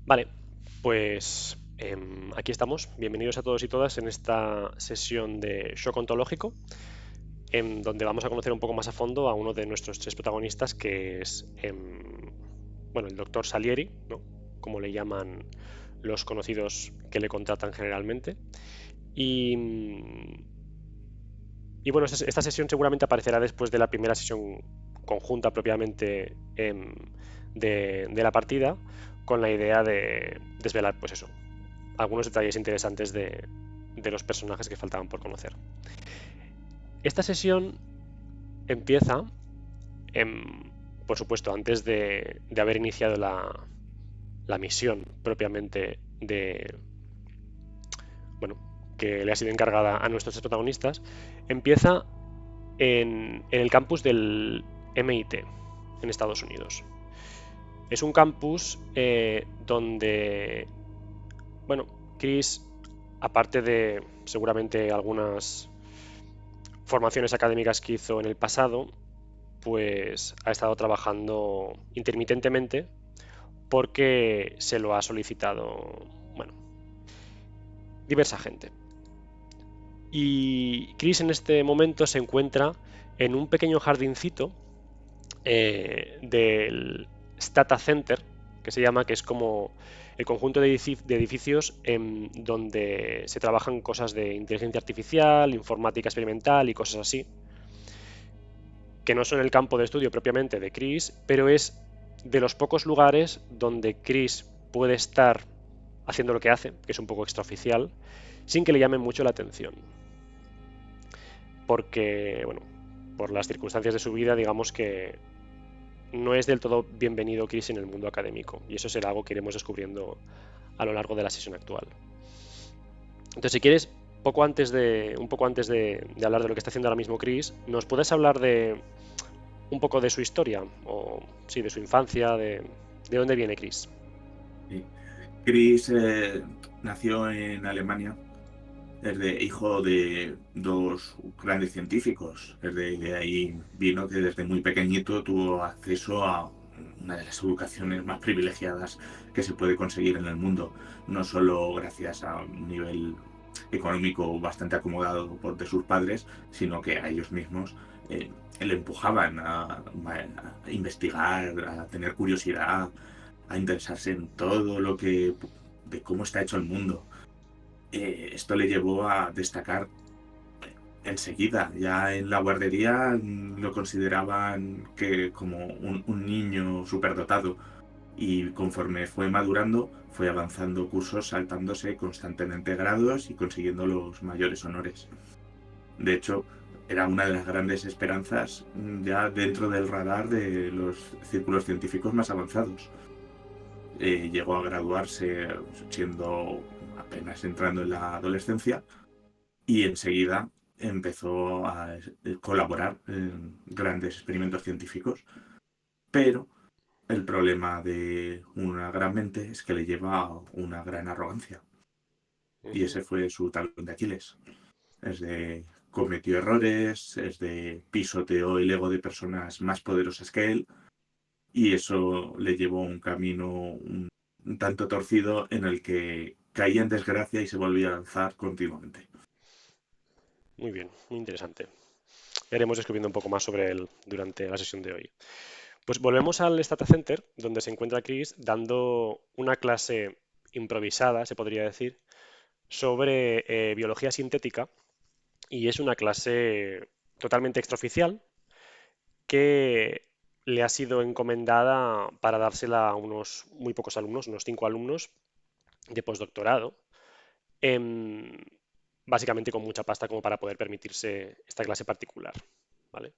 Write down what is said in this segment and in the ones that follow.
Vale, pues aquí estamos. Bienvenidos a todos y todas en esta sesión de shock ontológico, en donde vamos a conocer un poco más a fondo a uno de nuestros tres protagonistas, que es bueno, el doctor Salieri, ¿no? Como le llaman los conocidos que le contratan generalmente. Y, y bueno, esta sesión seguramente aparecerá después de la primera sesión conjunta propiamente de la partida, con la idea de desvelar, pues eso, algunos detalles interesantes de los personajes que faltaban por conocer. Esta sesión empieza, por supuesto, antes de haber iniciado la misión propiamente bueno, que le ha sido encargada a nuestros tres protagonistas, empieza en el campus del MIT, en Estados Unidos. Es un campus donde, bueno, Chris, aparte de seguramente algunas formaciones académicas que hizo en el pasado, pues ha estado trabajando intermitentemente porque se lo ha solicitado, bueno, diversa gente. Y Chris en este momento se encuentra en un pequeño jardincito del Stata Center, que se llama, que es como el conjunto de edificios en donde se trabajan cosas de inteligencia artificial, informática experimental y cosas así, que no son el campo de estudio propiamente de Chris, pero es de los pocos lugares donde Chris puede estar haciendo lo que hace, que es un poco extraoficial, sin que le llamen mucho la atención. Porque, bueno, por las circunstancias de su vida, digamos que no es del todo bienvenido Chris en el mundo académico, y eso será algo que iremos descubriendo a lo largo de la sesión actual. Entonces, si quieres, un poco antes de hablar de lo que está haciendo ahora mismo Chris, ¿nos puedes hablar de un poco de su historia? O sí, de su infancia, de dónde viene Chris. Sí. Chris nació en Alemania, es hijo de dos grandes científicos. De ahí vino que desde muy pequeñito tuvo acceso a una de las educaciones más privilegiadas que se puede conseguir en el mundo, no solo gracias a un nivel económico bastante acomodado de sus padres, sino que a ellos mismos le empujaban a investigar, a tener curiosidad, a interesarse en todo lo que, de cómo está hecho el mundo. Esto le llevó a destacar enseguida. Ya en la guardería lo consideraban que como un niño superdotado, y conforme fue madurando, fue avanzando cursos, saltándose constantemente grados y consiguiendo los mayores honores. De hecho, era una de las grandes esperanzas ya dentro del radar de los círculos científicos más avanzados. Llegó a graduarse siendo apenas entrando en la adolescencia, y enseguida empezó a colaborar en grandes experimentos científicos. Pero el problema de una gran mente es que le lleva a una gran arrogancia, y Ujú. ese fue su talón de Aquiles. Cometió errores, pisoteó el ego de personas más poderosas que él, y eso le llevó a un camino un tanto torcido en el que caía en desgracia y se volvía a alzar continuamente. Muy bien, muy interesante. Ya iremos descubriendo un poco más sobre él durante la sesión de hoy. Pues volvemos al Stata Center, donde se encuentra Chris dando una clase improvisada, se podría decir, sobre biología sintética, y es una clase totalmente extraoficial que le ha sido encomendada para dársela a unos muy pocos alumnos, unos 5 alumnos de postdoctorado, em, básicamente con mucha pasta como para poder permitirse esta clase particular, ¿vale?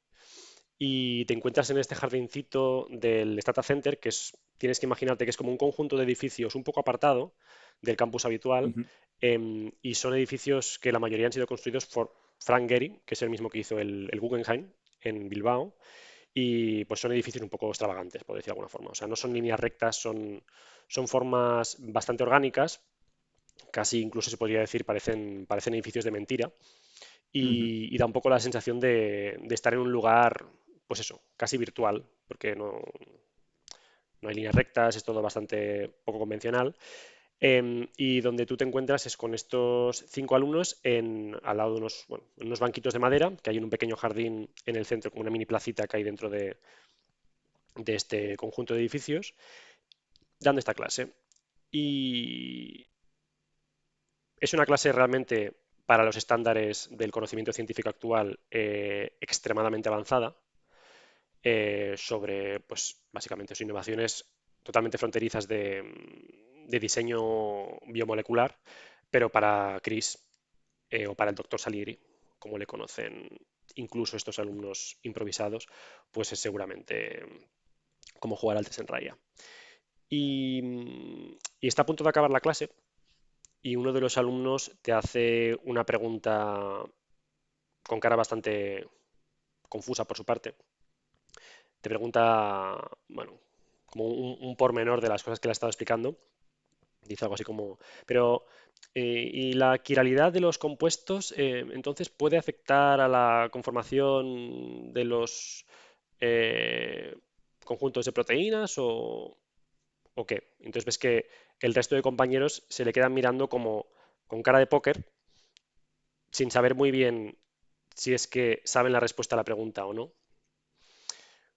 Y te encuentras en este jardincito del Stata Center, tienes que imaginarte que es como un conjunto de edificios un poco apartado del campus habitual, Ujú. y son edificios que la mayoría han sido construidos por Frank Gehry, que es el mismo que hizo el Guggenheim en Bilbao, y pues son edificios un poco extravagantes, por decir de alguna forma. O sea, no son líneas rectas, son formas bastante orgánicas, casi incluso se podría decir parecen edificios de mentira, Ujú. y da un poco la sensación de estar en un lugar, pues eso, casi virtual, porque no hay líneas rectas, es todo bastante poco convencional. Y donde tú te encuentras es con estos 5 alumnos al lado de unos, bueno, unos banquitos de madera, que hay en un pequeño jardín en el centro, como una mini placita que hay dentro de este conjunto de edificios, dando esta clase. Y es una clase realmente, para los estándares del conocimiento científico actual, extremadamente avanzada, sobre, pues, básicamente, sus innovaciones totalmente fronterizas de diseño biomolecular, pero para Chris, o para el doctor Salieri, como le conocen incluso estos alumnos improvisados, pues es seguramente como jugar al Tesenraya. Y está a punto de acabar la clase y uno de los alumnos te hace una pregunta con cara bastante confusa por su parte. Te pregunta, bueno, como un pormenor de las cosas que le ha estado explicando. Dice algo así como, pero ¿y la quiralidad de los compuestos entonces puede afectar a la conformación de los eh, conjuntos de proteínas o qué? Entonces ves que el resto de compañeros se le quedan mirando como con cara de póker, sin saber muy bien si es que saben la respuesta a la pregunta o no.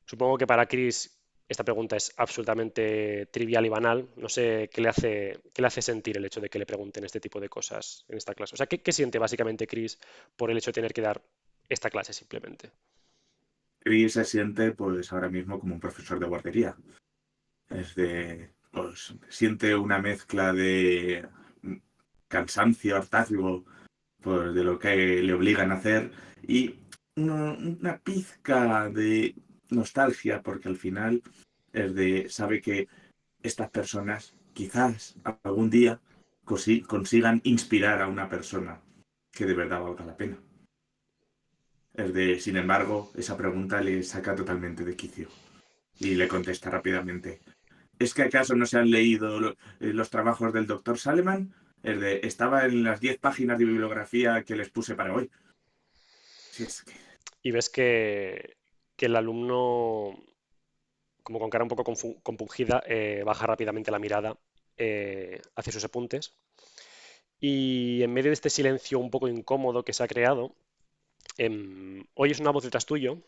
Supongo que para Chris esta pregunta es absolutamente trivial y banal. No sé qué le hace sentir el hecho de que le pregunten este tipo de cosas en esta clase. O sea, ¿qué siente básicamente Chris por el hecho de tener que dar esta clase simplemente? Chris se siente pues ahora mismo como un profesor de guardería. Pues siente una mezcla de cansancio, hartazgo, pues de lo que le obligan a hacer y una pizca de nostalgia porque al final sabe que estas personas quizás algún día consigan inspirar a una persona que de verdad valga la pena. Sin embargo, esa pregunta le saca totalmente de quicio y le contesta rápidamente. ¿Es que acaso no se han leído los trabajos del doctor Saleman? Estaba en las 10 páginas de bibliografía que les puse para hoy. Si es que... Y ves que el alumno, como con cara un poco compungida, baja rápidamente la mirada hacia sus apuntes. Y en medio de este silencio un poco incómodo que se ha creado, oyes una voz detrás tuyo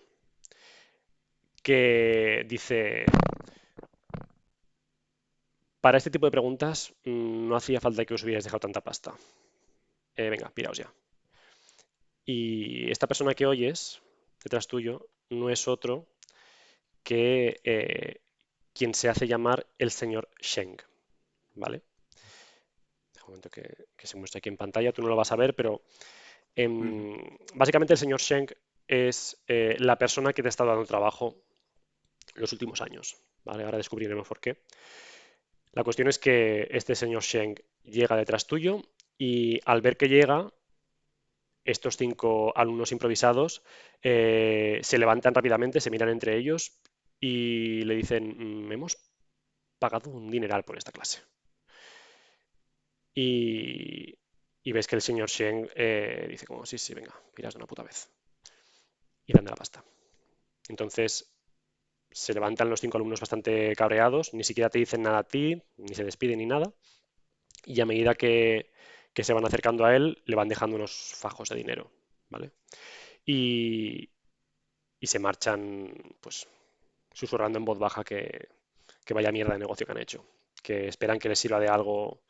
que dice, para este tipo de preguntas no hacía falta que os hubierais dejado tanta pasta. Venga, piraos ya. Y esta persona que oyes detrás tuyo no es otro que quien se hace llamar el señor Sheng, ¿vale? Deja un momento que se muestre aquí en pantalla, tú no lo vas a ver, pero básicamente el señor Sheng es la persona que te ha estado dando trabajo los últimos años, ¿vale? Ahora descubriremos por qué. La cuestión es que este señor Sheng llega detrás tuyo y al ver que llega, estos 5 alumnos improvisados se levantan rápidamente, se miran entre ellos y le dicen, hemos pagado un dineral por esta clase. Y, y ves que el señor Sheng dice como, sí, sí, venga, miras de una puta vez. Y dan de la pasta. Entonces se levantan los 5 alumnos bastante cabreados, ni siquiera te dicen nada a ti, ni se despiden ni nada. Y a medida que se van acercando a él, le van dejando unos fajos de dinero, ¿vale? Y, y se marchan, pues, susurrando en voz baja que vaya mierda de negocio que han hecho, que esperan que les sirva de algo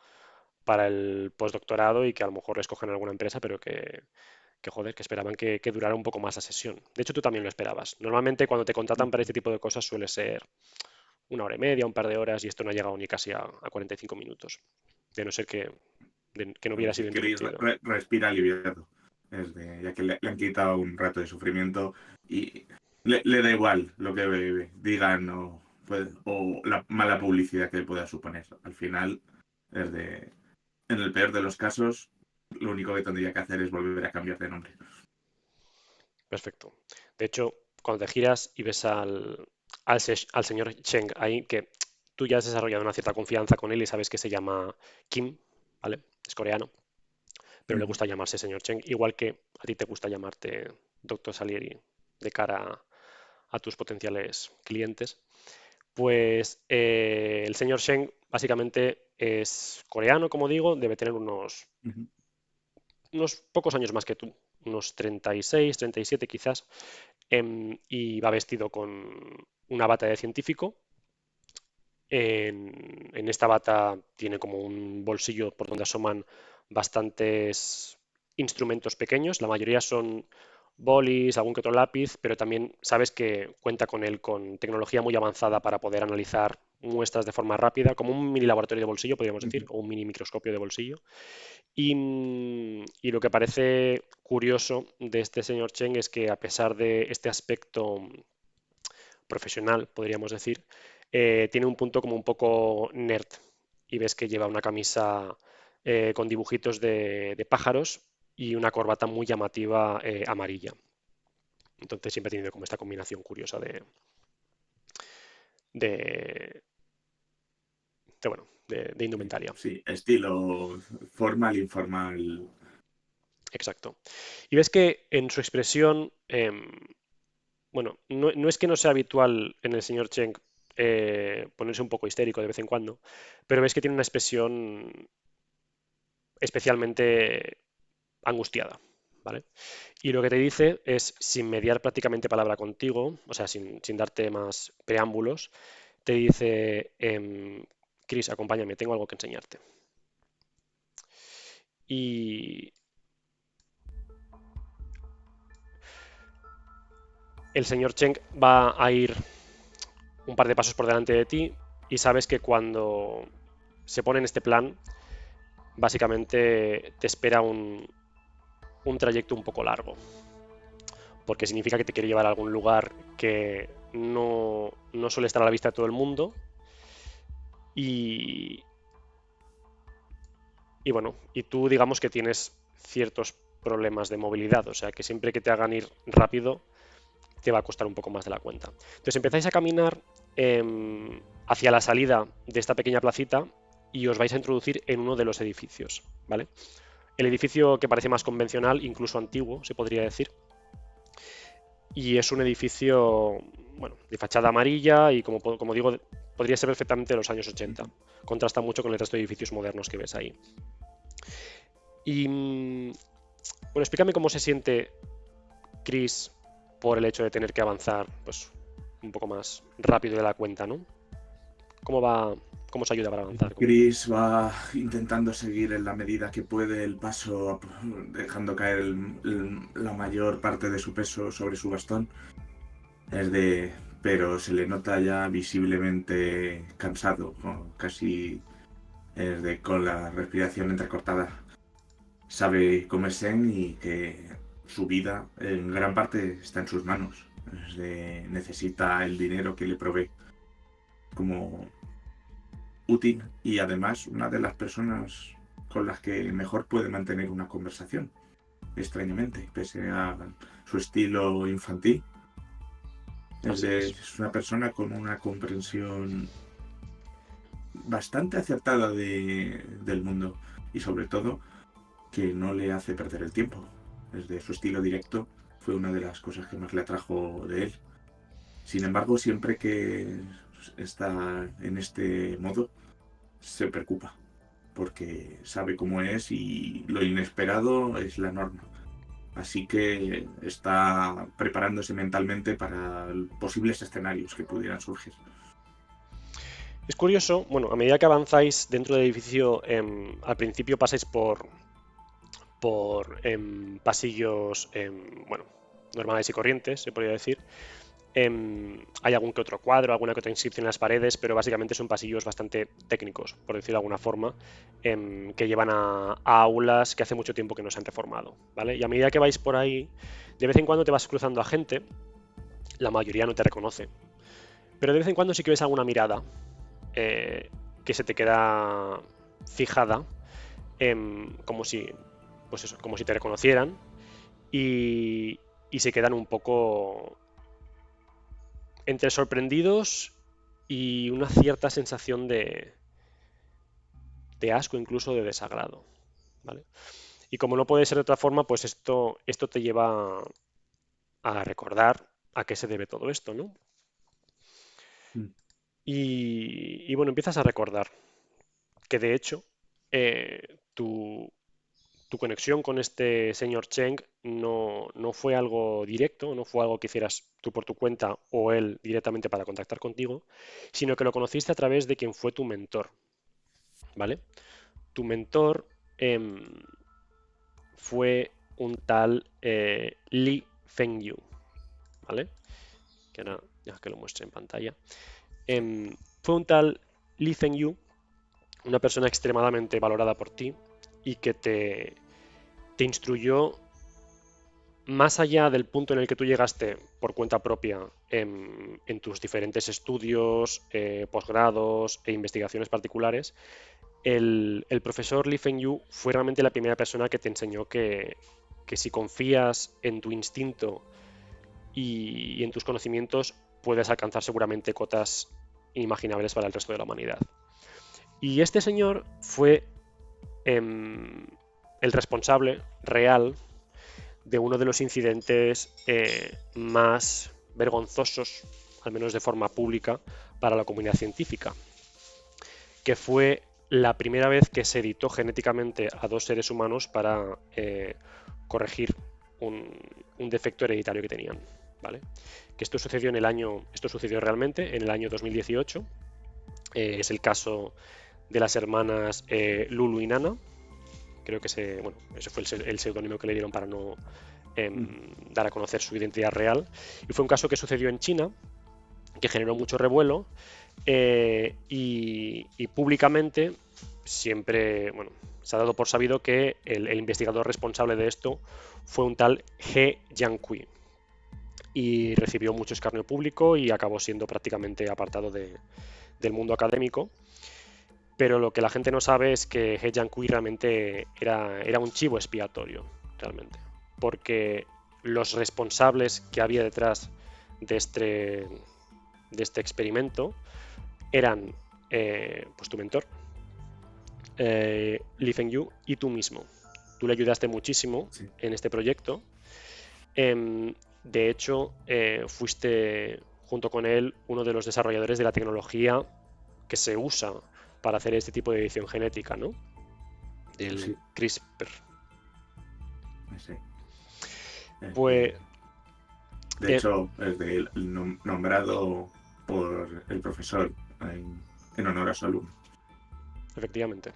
para el postdoctorado y que a lo mejor les cojan en alguna empresa, pero que joder, que esperaban que durara un poco más la sesión. De hecho, tú también lo esperabas. Normalmente cuando te contratan para este tipo de cosas suele ser 1 hora y media, un par de horas, y esto no ha llegado ni casi a 45 minutos, de no ser que no hubiera Pues sido Chris interrumpido. respira aliviado, ya que le han quitado un rato de sufrimiento y le da igual lo que digan o la mala publicidad que pueda suponer. Al final, en el peor de los casos, lo único que tendría que hacer es volver a cambiar de nombre. Perfecto. De hecho, cuando te giras y ves al señor Cheng ahí, que tú ya has desarrollado una cierta confianza con él y sabes que se llama Kim, ¿vale? Es coreano, pero le gusta llamarse señor Cheng, igual que a ti te gusta llamarte doctor Salieri de cara a tus potenciales clientes. Pues el señor Sheng básicamente es coreano, como digo, debe tener Ujú. unos pocos años más que tú, unos 36, 37 quizás, y va vestido con una bata de científico. En esta bata tiene como un bolsillo por donde asoman bastantes instrumentos pequeños. La mayoría son bolis, algún que otro lápiz, pero también sabes que cuenta con él con tecnología muy avanzada para poder analizar muestras de forma rápida, como un mini laboratorio de bolsillo, podríamos decir, Ujú. o un mini microscopio de bolsillo. Y lo que parece curioso de este señor Cheng es que a pesar de este aspecto profesional, podríamos decir, tiene un punto como un poco nerd y ves que lleva una camisa con dibujitos de pájaros y una corbata muy llamativa amarilla. Entonces siempre ha tenido como esta combinación curiosa de, bueno, de indumentaria. Sí, estilo formal, informal. Exacto. Y ves que en su expresión, bueno, no es que no sea habitual en el señor Cheng ponerse un poco histérico de vez en cuando, pero ves que tiene una expresión especialmente angustiada, ¿vale? Y lo que te dice es, sin mediar prácticamente palabra contigo, o sea, sin darte más preámbulos, te dice, Chris, acompáñame, tengo algo que enseñarte. Y el señor Cheng va a ir un par de pasos por delante de ti y sabes que cuando se pone en este plan, básicamente te espera un trayecto un poco largo, porque significa que te quiere llevar a algún lugar que no suele estar a la vista de todo el mundo y, y bueno, y tú digamos que tienes ciertos problemas de movilidad, o sea que siempre que te hagan ir rápido te va a costar un poco más de la cuenta. Entonces empezáis a caminar hacia la salida de esta pequeña placita y os vais a introducir en uno de los edificios, ¿vale? El edificio que parece más convencional, incluso antiguo, se podría decir, y es un edificio, bueno, de fachada amarilla y como digo, podría ser perfectamente de los años 80. Ujú. Contrasta mucho con el resto de edificios modernos que ves ahí. Y bueno, explícame cómo se siente Chris por el hecho de tener que avanzar pues un poco más rápido de la cuenta, ¿no? ¿Cómo va, cómo se ayuda para avanzar? Chris va intentando seguir en la medida que puede el paso, dejando caer la mayor parte de su peso sobre su bastón. Es de, pero se le nota ya visiblemente cansado, o casi es de, con la respiración entrecortada. Sabe cómo es Zen y que su vida en gran parte está en sus manos. Es de, necesita el dinero que le provee como útil y además una de las personas con las que mejor puede mantener una conversación, extrañamente, pese a su estilo infantil. Así es. Es una persona con una comprensión bastante acertada del mundo y sobre todo que no le hace perder el tiempo. Desde su estilo directo fue una de las cosas que más le atrajo de él. Sin embargo, siempre que está en este modo, se preocupa porque sabe cómo es y lo inesperado es la norma. Así que está preparándose mentalmente para posibles escenarios que pudieran surgir. Es curioso, bueno, a medida que avanzáis dentro del edificio, al principio pasáis por pasillos, bueno, normales y corrientes, se podría decir. Hay algún que otro cuadro, alguna que otra inscripción en las paredes, pero básicamente son pasillos bastante técnicos, por decirlo de alguna forma, que llevan a aulas que hace mucho tiempo que no se han reformado, ¿vale? Y a medida que vais por ahí, de vez en cuando te vas cruzando a gente, la mayoría no te reconoce, pero de vez en cuando sí que ves alguna mirada eh, que se te queda fijada, como si, pues eso, como si te reconocieran y se quedan un poco entre sorprendidos y una cierta sensación de asco, incluso de desagrado, ¿vale? Y como no puede ser de otra forma, pues esto te lleva a recordar a qué se debe todo esto, ¿no? Mm. y bueno, empiezas a recordar que de hecho tu conexión con este señor Cheng no fue algo directo, no fue algo que hicieras tú por tu cuenta o él directamente para contactar contigo, sino que lo conociste a través de quien fue tu mentor, ¿vale? Tu mentor fue un tal Li Fengyu, ¿vale? Que ahora ya que lo muestre en pantalla. Sí. Fue un tal Li Fengyu, una persona extremadamente valorada por ti y que te instruyó más allá del punto en el que tú llegaste por cuenta propia en tus diferentes estudios, posgrados e investigaciones particulares. El profesor Li Fengyu fue realmente la primera persona que te enseñó que si confías en tu instinto y en tus conocimientos, puedes alcanzar seguramente cotas inimaginables para el resto de la humanidad. Y este señor fue el responsable real de uno de los incidentes más vergonzosos, al menos de forma pública, para la comunidad científica, que fue la primera vez que se editó genéticamente a dos seres humanos para corregir un defecto hereditario que tenían, ¿vale? Que esto sucedió realmente en el año 2018. Es el caso de las hermanas Lulu y Nana. Creo que bueno, ese fue el seudónimo que le dieron para no dar a conocer su identidad real. Y fue un caso que sucedió en China, que generó mucho revuelo y públicamente siempre, bueno, se ha dado por sabido que el investigador responsable de esto fue un tal He Jiankui y recibió mucho escarnio público y acabó siendo prácticamente apartado del mundo académico. Pero lo que la gente no sabe es que He Jiankui realmente era un chivo expiatorio, realmente. Porque los responsables que había detrás de este experimento eran pues tu mentor, Li Fengyu, y tú mismo. Tú le ayudaste muchísimo Sí. en este proyecto. De hecho, fuiste junto con él uno de los desarrolladores de la tecnología que se usa para hacer este tipo de edición genética, ¿no? Del Sí. CRISPR. Sí. Pues, De hecho, nombrado por el profesor en honor a su alumno. efectivamente.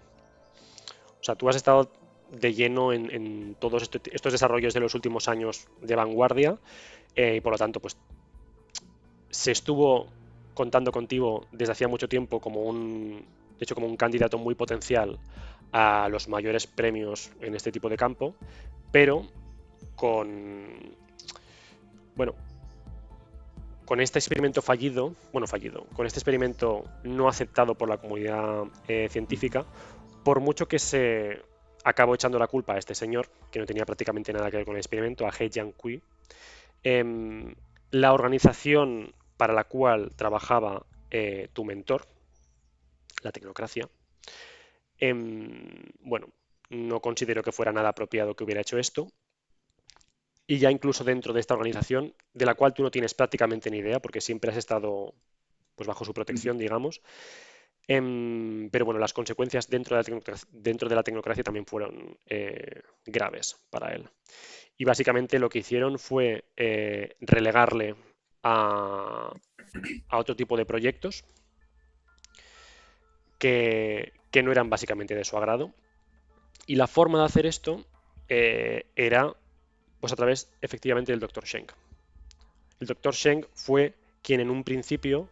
O sea, tú has estado de lleno en todos estos desarrollos de los últimos años de vanguardia y por lo tanto, pues se estuvo contando contigo desde hacía mucho tiempo de hecho, como un candidato muy potencial a los mayores premios en este tipo de campo, pero bueno, con este experimento con este experimento no aceptado por la comunidad científica, por mucho que se acabó echando la culpa a este señor, que no tenía prácticamente nada que ver con el experimento, a He Jiankui, la organización para la cual trabajaba tu mentor, la Tecnocracia, bueno, no considero que fuera nada apropiado que hubiera hecho esto. Y ya incluso dentro de esta organización, de la cual tú no tienes prácticamente ni idea, porque siempre has estado pues, bajo su protección, digamos. Pero bueno, las consecuencias dentro de la tecnocracia también fueron graves para él. Y básicamente lo que hicieron fue relegarle a otro tipo de proyectos que no eran básicamente de su agrado. Y la forma de hacer esto era pues a través efectivamente del Dr. Schenk. El Dr. Schenk fue quien en un principio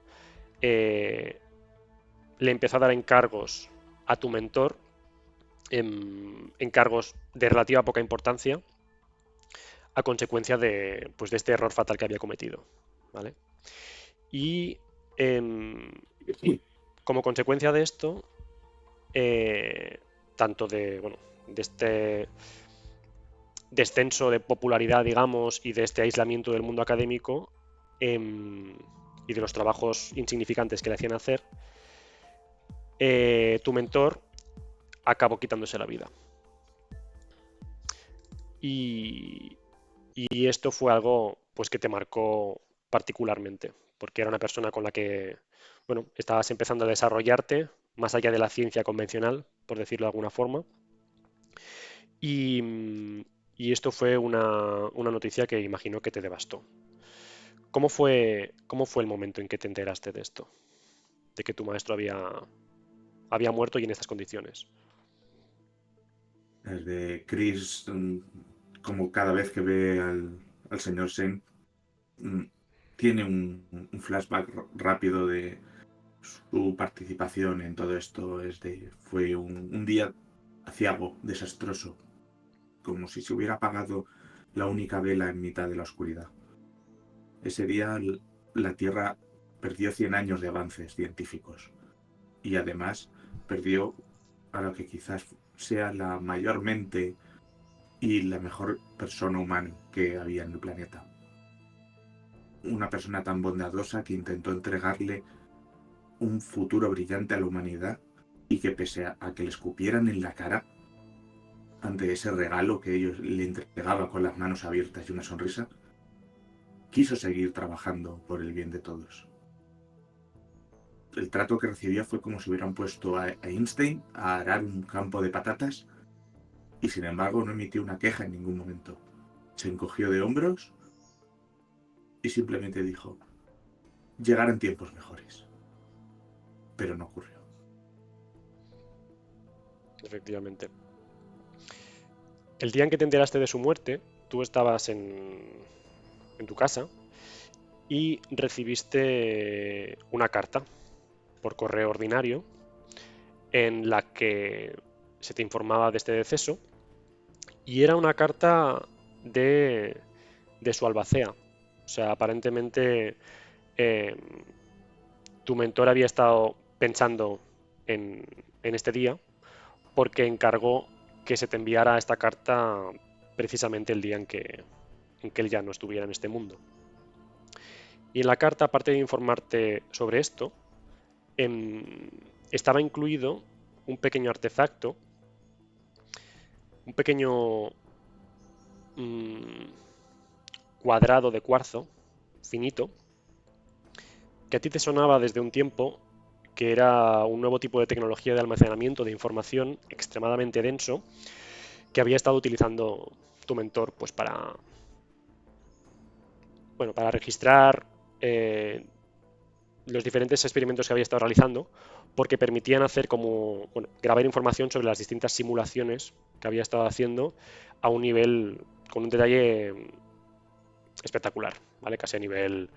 le empezó a dar encargos a tu mentor, encargos de relativa poca importancia, a consecuencia pues, de este error fatal que había cometido. ¿Vale? Y como consecuencia de esto, tanto de este descenso de popularidad, digamos, y de este aislamiento del mundo académico y de los trabajos insignificantes que le hacían hacer, tu mentor acabó quitándose la vida. Y esto fue algo pues, que te marcó particularmente, porque era una persona con la que bueno, estabas empezando a desarrollarte más allá de la ciencia convencional, por decirlo de alguna forma. Y, y esto fue una noticia que imagino que te devastó. Cómo fue el momento en que te enteraste de esto? De que tu maestro había muerto y en estas condiciones. Desde Chris, como cada vez que ve al señor Sen, mm, tiene un flashback rápido de su participación en todo esto. Fue un día aciago, desastroso, como si se hubiera apagado la única vela en mitad de la oscuridad. Ese día la Tierra perdió 100 años de avances científicos y además perdió a lo que quizás sea la mayor mente y la mejor persona humana que había en el planeta. Una persona tan bondadosa que intentó entregarle un futuro brillante a la humanidad y que pese a que le escupieran en la cara ante ese regalo que ellos le entregaban con las manos abiertas y una sonrisa, quiso seguir trabajando por el bien de todos. El trato que recibió fue como si hubieran puesto a Einstein a arar un campo de patatas y sin embargo no emitió una queja en ningún momento. Se encogió de hombros y simplemente dijo, llegarán tiempos mejores. Pero no ocurrió. Efectivamente. El día en que te enteraste de su muerte, tú estabas en tu casa y recibiste una carta por correo ordinario en la que se te informaba de este deceso y era una carta de, de su albacea. O sea, aparentemente eh, tu mentor había estado pensando en este día porque encargó que se te enviara esta carta precisamente el día en que él ya no estuviera en este mundo. Y en la carta, aparte de informarte sobre esto, estaba incluido un pequeño artefacto, un pequeño mm, cuadrado de cuarzo finito, que a ti te sonaba desde un tiempo que era un nuevo tipo de tecnología de almacenamiento de información extremadamente denso que había estado utilizando tu mentor pues para, bueno, para registrar los diferentes experimentos que había estado realizando porque permitían hacer como, bueno, grabar información sobre las distintas simulaciones que había estado haciendo a un nivel, con un detalle espectacular, ¿vale? Casi a nivel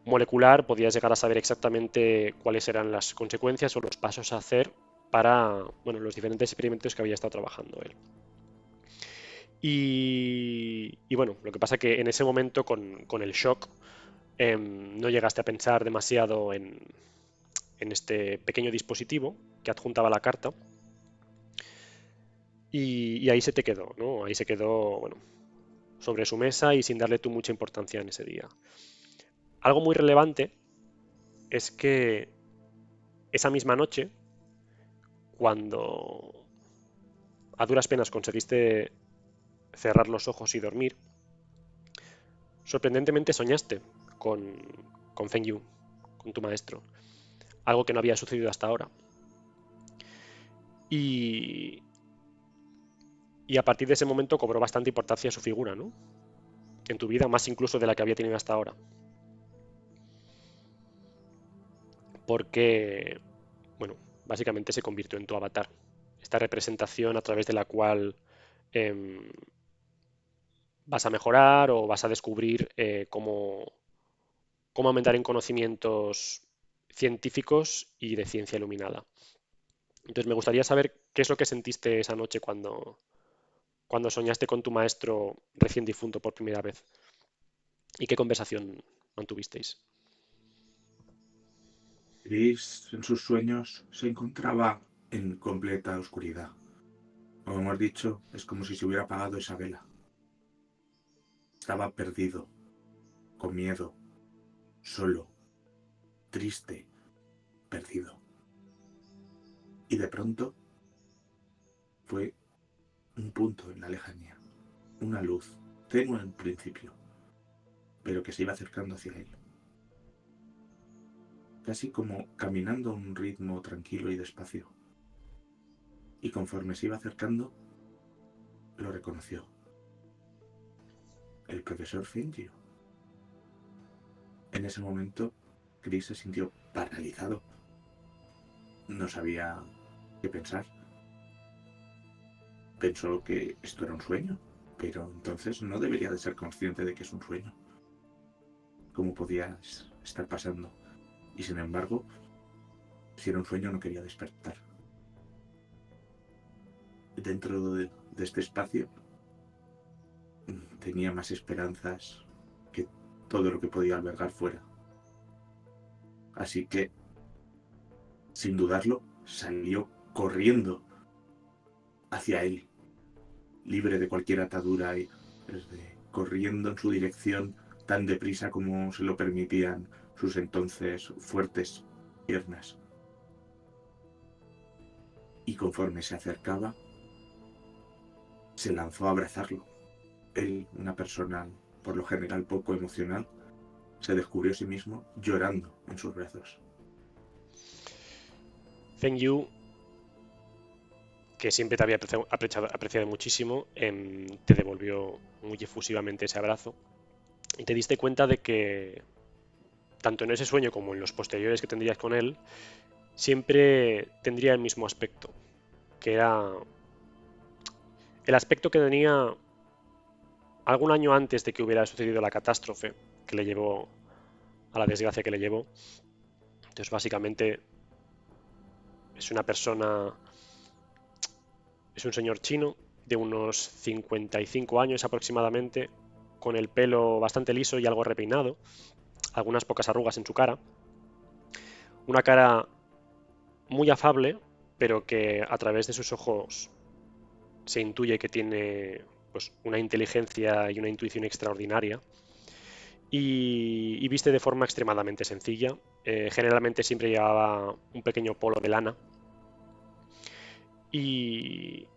molecular, podías llegar a saber exactamente cuáles eran las consecuencias o los pasos a hacer para, bueno, los diferentes experimentos que había estado trabajando él. Y bueno, lo que pasa que en ese momento, con el shock, no llegaste a pensar demasiado en este pequeño dispositivo que adjuntaba la carta y ahí se te quedó, ¿no? Ahí se quedó, bueno, sobre su mesa y sin darle tú mucha importancia en ese día. Algo muy relevante es que esa misma noche, cuando a duras penas conseguiste cerrar los ojos y dormir, sorprendentemente soñaste con, con Feng Yu, con tu maestro, algo que no había sucedido hasta ahora. Y, y a partir de ese momento cobró bastante importancia su figura, ¿no? En tu vida, más incluso de la que había tenido hasta ahora. Porque, bueno, básicamente se convirtió en tu avatar. Esta representación a través de la cual eh, vas a mejorar o vas a descubrir cómo aumentar en conocimientos científicos y de ciencia iluminada. Entonces me gustaría saber qué es lo que sentiste esa noche cuando soñaste con tu maestro recién difunto por primera vez y qué conversación mantuvisteis. Chris en sus sueños se encontraba en completa oscuridad. Como hemos dicho, es como si se hubiera apagado esa vela. Estaba perdido, con miedo, solo, triste, perdido. Y de pronto fue un punto en la lejanía, una luz, tenue al principio, pero que se iba acercando hacia él. casi como caminando a un ritmo tranquilo y despacio. Y conforme se iba acercando, lo reconoció. El profesor Fingio. En ese momento, Chris se sintió paralizado. No sabía qué pensar. Pensó que esto era un sueño, pero entonces no debería de ser consciente de que es un sueño. ¿Cómo podía estar pasando? Y sin embargo, si era un sueño no quería despertar. Dentro de este espacio tenía más esperanzas que todo lo que podía albergar fuera. Así que, sin dudarlo, salió corriendo hacia él, libre de cualquier atadura y corriendo en su dirección tan deprisa como se lo permitían sus entonces fuertes piernas. Y conforme se acercaba, se lanzó a abrazarlo. Él, una persona por lo general poco emocional, se descubrió a sí mismo llorando en sus brazos. Feng Yu, que siempre te había apreciado muchísimo, te devolvió muy efusivamente ese abrazo y te diste cuenta de que, tanto en ese sueño como en los posteriores que tendrías con él, siempre tendría el mismo aspecto, que era el aspecto que tenía algún año antes de que hubiera sucedido la catástrofe que le llevó a la desgracia que le llevó. Entonces, básicamente, es una persona, es un señor chino de unos 55 años aproximadamente, con el pelo bastante liso y algo repeinado, algunas pocas arrugas en su cara, una cara muy afable, pero que a través de sus ojos se intuye que tiene pues, una inteligencia y una intuición extraordinaria, y viste de forma extremadamente sencilla. Generalmente siempre llevaba un pequeño polo de lana y,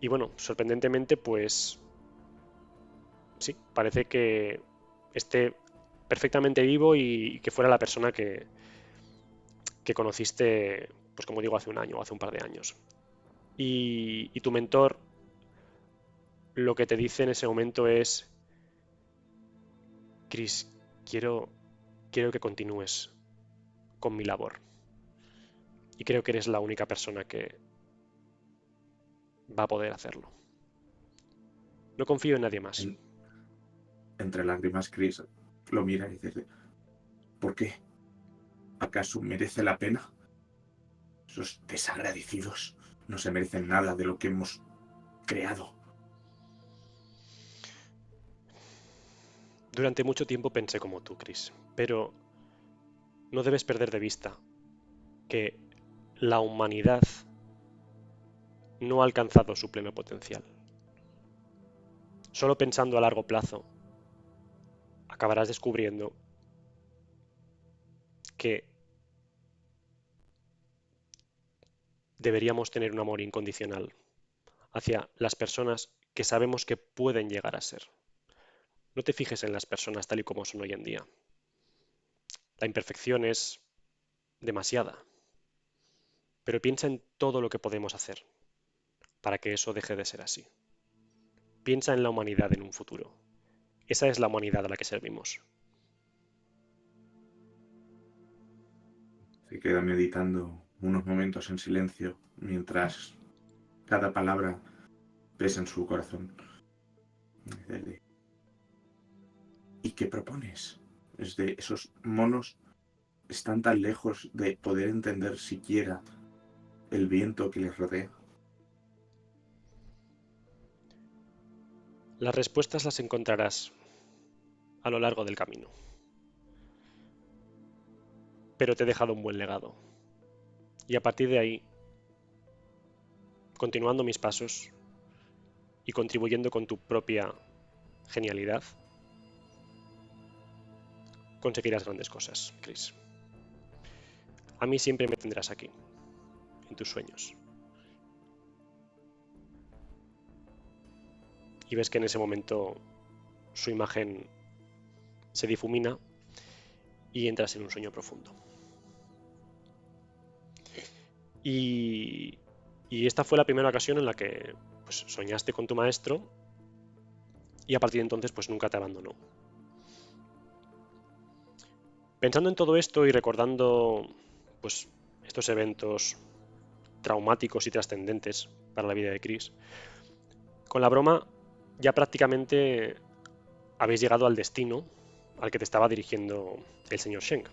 y bueno, sorprendentemente, pues sí, parece que esté perfectamente vivo y que fuera la persona que conociste, pues como digo, hace un año o hace un par de años. Y tu mentor lo que te dice en ese momento es: Chris, quiero que continúes con mi labor. Y creo que eres la única persona que va a poder hacerlo. No confío en nadie más. En, entre lágrimas, Chris lo mira y dice, ¿por qué? ¿Acaso merece la pena? Esos desagradecidos no se merecen nada de lo que hemos creado. Durante mucho tiempo pensé como tú, Chris, pero no debes perder de vista que la humanidad no ha alcanzado su pleno potencial. Solo pensando a largo plazo, acabarás descubriendo que deberíamos tener un amor incondicional hacia las personas que sabemos que pueden llegar a ser. No te fijes en las personas tal y como son hoy en día. La imperfección es demasiada, pero piensa en todo lo que podemos hacer para que eso deje de ser así. Piensa en la humanidad en un futuro. Esa es la humanidad a la que servimos. Se queda meditando unos momentos en silencio mientras cada palabra pesa en su corazón. ¿Y qué propones? Es de esos monos están tan lejos de poder entender siquiera el viento que les rodea. Las respuestas las encontrarás a lo largo del camino, pero te he dejado un buen legado. Y a partir de ahí, continuando mis pasos y contribuyendo con tu propia genialidad, conseguirás grandes cosas, Chris. A mí siempre me tendrás aquí, en tus sueños. Y ves que en ese momento su imagen se difumina y entras en un sueño profundo. Y, y esta fue la primera ocasión en la que pues, soñaste con tu maestro y a partir de entonces pues nunca te abandonó. Pensando en todo esto y recordando pues estos eventos traumáticos y trascendentes para la vida de Chris, con la broma ya prácticamente habéis llegado al destino al que te estaba dirigiendo el señor Sheng.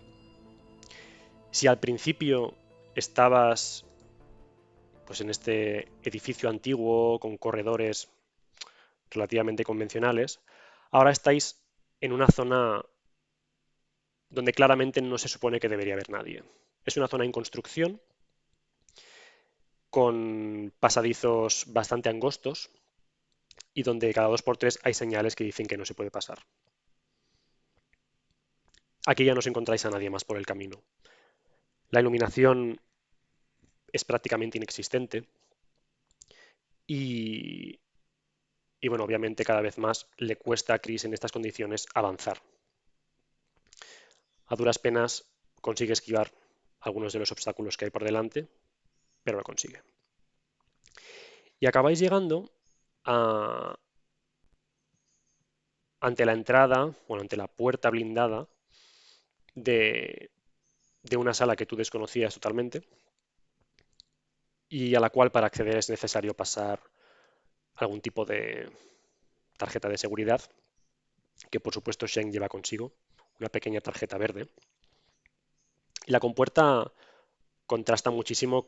Si al principio estabas pues en este edificio antiguo con corredores relativamente convencionales, ahora estáis en una zona donde claramente no se supone que debería haber nadie. Es una zona en construcción con pasadizos bastante angostos y donde cada 2 por 3 hay señales que dicen que no se puede pasar. Aquí ya no os encontráis a nadie más por el camino. La iluminación es prácticamente inexistente y, y bueno, obviamente cada vez más le cuesta a Chris en estas condiciones avanzar. A duras penas consigue esquivar algunos de los obstáculos que hay por delante, pero lo consigue. Y acabáis llegando a, ante la entrada, bueno, ante la puerta blindada de, de una sala que tú desconocías totalmente y a la cual para acceder es necesario pasar algún tipo de tarjeta de seguridad, que por supuesto Shen lleva consigo, una pequeña tarjeta verde. Y la compuerta contrasta muchísimo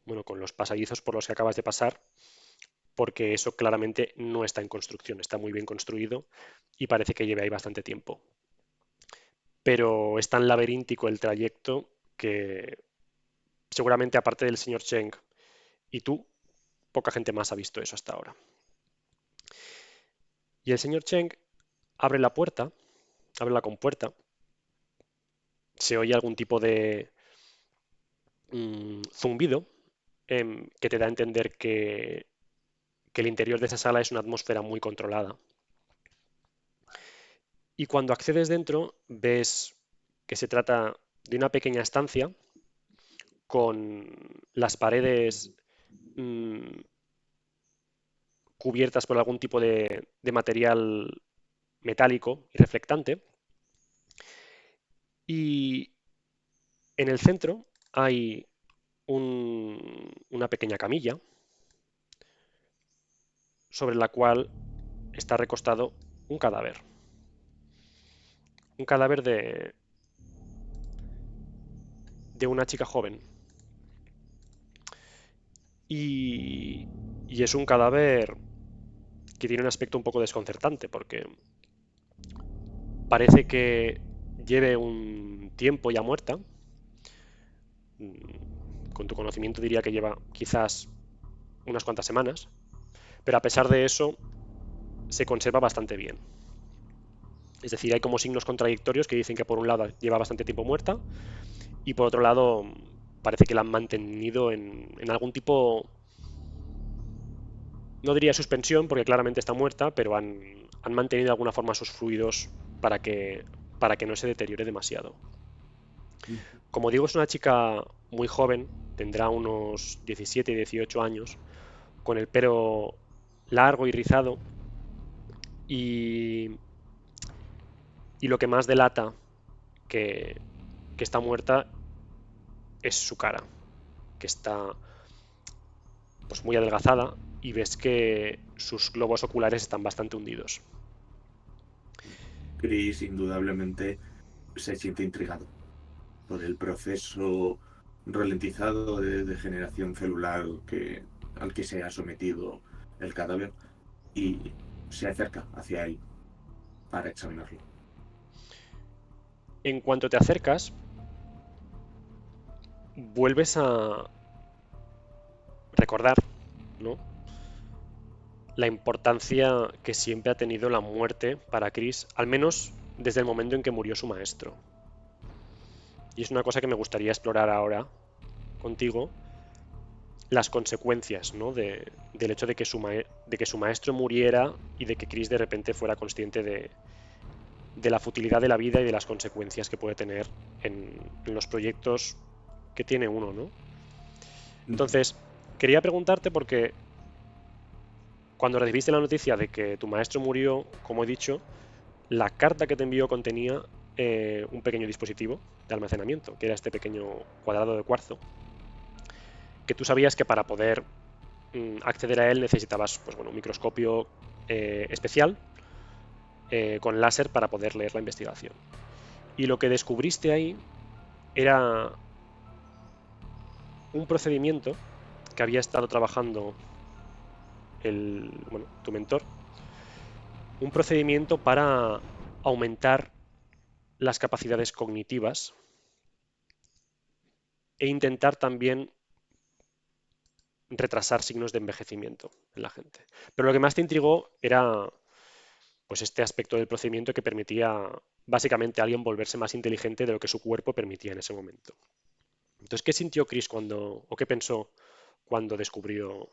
bueno, con los pasadizos por los que acabas de pasar, porque eso claramente no está en construcción, está muy bien construido y parece que lleve ahí bastante tiempo. Pero es tan laberíntico el trayecto que seguramente aparte del señor Cheng y tú, poca gente más ha visto eso hasta ahora. Y el señor Cheng abre la puerta, abre la compuerta, se oye algún tipo de zumbido que te da a entender que el interior de esa sala es una atmósfera muy controlada. Y cuando accedes dentro, ves que se trata de una pequeña estancia con las paredes mm, cubiertas por algún tipo de material metálico y reflectante. Y en el centro hay una pequeña camilla sobre la cual está recostado un cadáver. Un cadáver de una chica joven. Y, y es un cadáver que tiene un aspecto un poco desconcertante porque parece que lleve un tiempo ya muerta. Con tu conocimiento diría que lleva quizás unas cuantas semanas, pero a pesar de eso se conserva bastante bien. Es decir, hay como signos contradictorios que dicen que por un lado lleva bastante tiempo muerta y por otro lado parece que la han mantenido en algún tipo, no diría suspensión porque claramente está muerta, pero han mantenido de alguna forma sus fluidos para que no se deteriore demasiado. Como digo, es una chica muy joven, tendrá unos 17 y 18 años, con el pelo largo y rizado y, y lo que más delata que, que está muerta es su cara, que está pues muy adelgazada y ves que sus globos oculares están bastante hundidos. Chris indudablemente se siente intrigado por el proceso ralentizado de degeneración celular al que se ha sometido el cadáver y se acerca hacia él para examinarlo. En cuanto te acercas, vuelves a recordar, ¿no?, la importancia que siempre ha tenido la muerte para Chris, al menos desde el momento en que murió su maestro. Y es una cosa que me gustaría explorar ahora contigo, las consecuencias, ¿no?, del hecho de que su maestro muriera y de que Chris de repente fuera consciente de la futilidad de la vida y de las consecuencias que puede tener en los proyectos que tiene uno, ¿no? Ujú. Entonces, quería preguntarte porque cuando recibiste la noticia de que tu maestro murió, como he dicho, la carta que te envió contenía un pequeño dispositivo de almacenamiento, que era este pequeño cuadrado de cuarzo, que tú sabías que para poder acceder a él necesitabas pues, bueno, un microscopio especial con láser para poder leer la investigación. Y lo que descubriste ahí era un procedimiento que había estado trabajando bueno, tu mentor, un procedimiento para aumentar las capacidades cognitivas e intentar también retrasar signos de envejecimiento en la gente. Pero lo que más te intrigó era pues este aspecto del procedimiento que permitía básicamente a alguien volverse más inteligente de lo que su cuerpo permitía en ese momento. Entonces, ¿qué sintió Chris o qué pensó cuando descubrió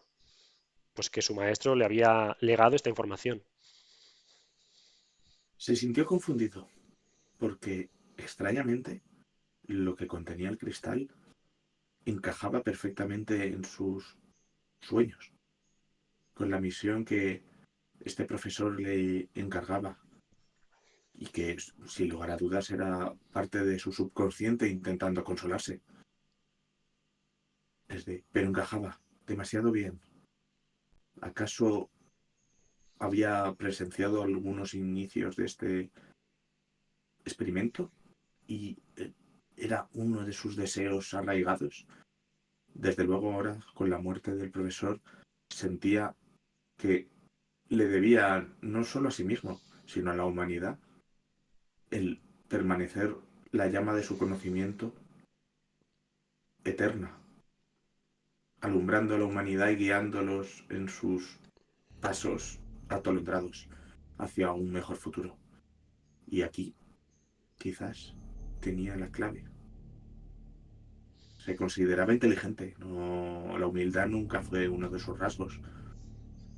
pues que su maestro le había legado esta información? Se sintió confundido porque, extrañamente, lo que contenía el cristal encajaba perfectamente en sus sueños, con la misión que este profesor le encargaba y que, sin lugar a dudas, era parte de su subconsciente intentando consolarse. Pero encajaba demasiado bien. ¿Acaso había presenciado algunos inicios de este experimento y era uno de sus deseos arraigados? Desde luego ahora, con la muerte del profesor, sentía que le debía no solo a sí mismo, sino a la humanidad, el permanecer la llama de su conocimiento eterna, alumbrando a la humanidad y guiándolos en sus pasos atolondrados hacia un mejor futuro. Y aquí, quizás, tenía la clave. Se consideraba inteligente, no, la humildad nunca fue uno de sus rasgos,